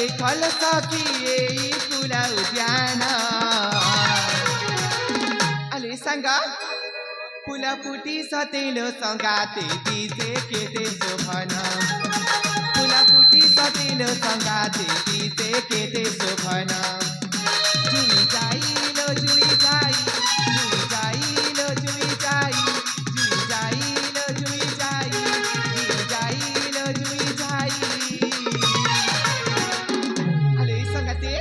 देखल सखी एई फुला उद्यान अले सांगा फुला फुटी सतेलो संगाते तिचे केते शोभन फुला फुटी सतेलो संगाते तिचे केते शोभन जुई जाईलो जुई जाई जुई जाईलो जुई जाई जुई जाईलो जुई जाई जुई जाईलो जुई जाई अले संगाते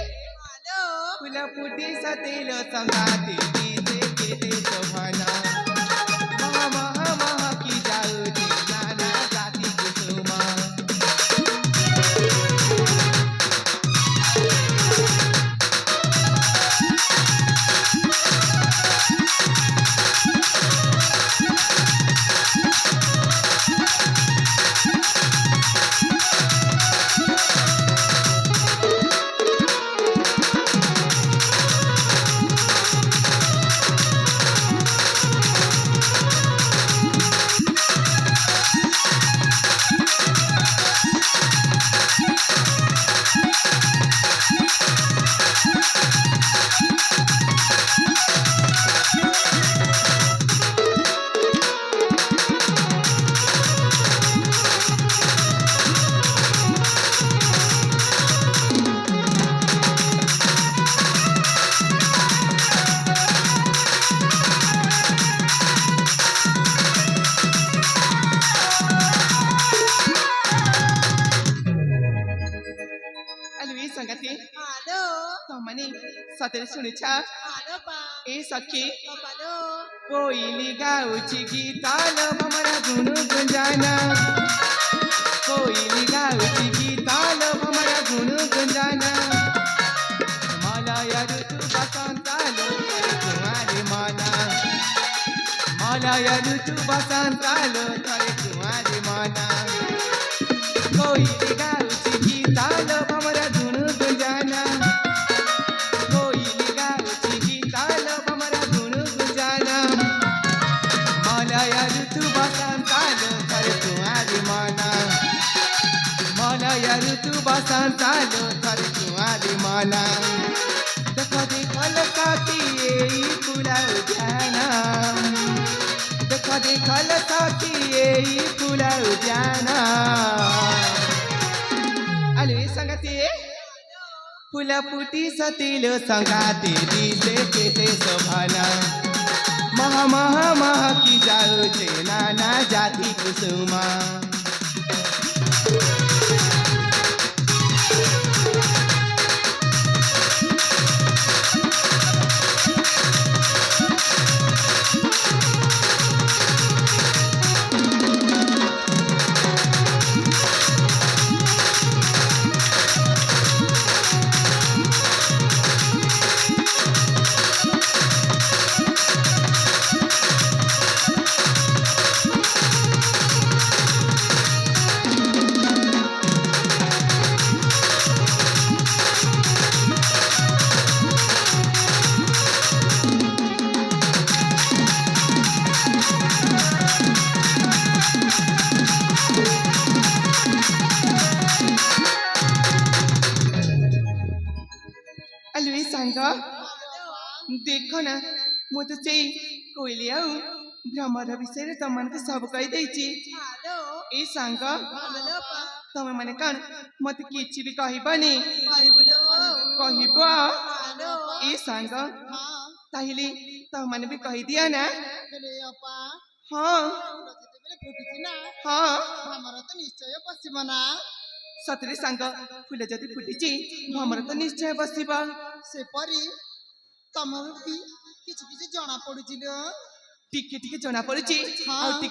फुला फुटी सतेलो संगाते तिचे केते शोभन संगति हेलो तमने सतेर सुनेछा हेलो पा ए सखी हेलो कोइली गाउची गीताल भमरा गुनु गुंजाना कोइली गाउची गीताल भमरा गुनु गुंजाना मलय ऋतु बसंतालो थरे कुमारी मना मलय ऋतु बसंतालो थरे कुमारी मना कोइली गाउची गीताल भमरा गुनु गुंजाना कोइली गाउची गीताल भमरा गुनु गुंजाना मलय ऋतु बसंतालो थरे कुमारी मना मलय ऋतु बसंतालो थरे कुमारी मना देखो देखल सखी एई फुला उद्यान देखो देखल सखी एई फुला उद्यान अले संगति फुला फुटी सतिलो संगाते दिसे केते शोभना महा महा महा की जाऊ छे नाना जाति कुसुमा देख ना मु तो कोइली आउ भ्रमर विषय तुम सब कहीदे हेलो ए सांग हेलो पा तुम मैंने कौन मत किसी भी कहबनी कहब हेलो ए सांग हां ताहिले तुम मैंने भी कही दिया ना हेलो अपा हाँ फुटिछि ना हाँ हमरा तो निश्चय पसिब ना सतरे सांग फुल जदि फुटिछि भ्रमर तो निश्चय बसिब से परी तमर भी किछि किछि जणा पडुछि टिके टिके जना पड़ुछि हाँ। और टिके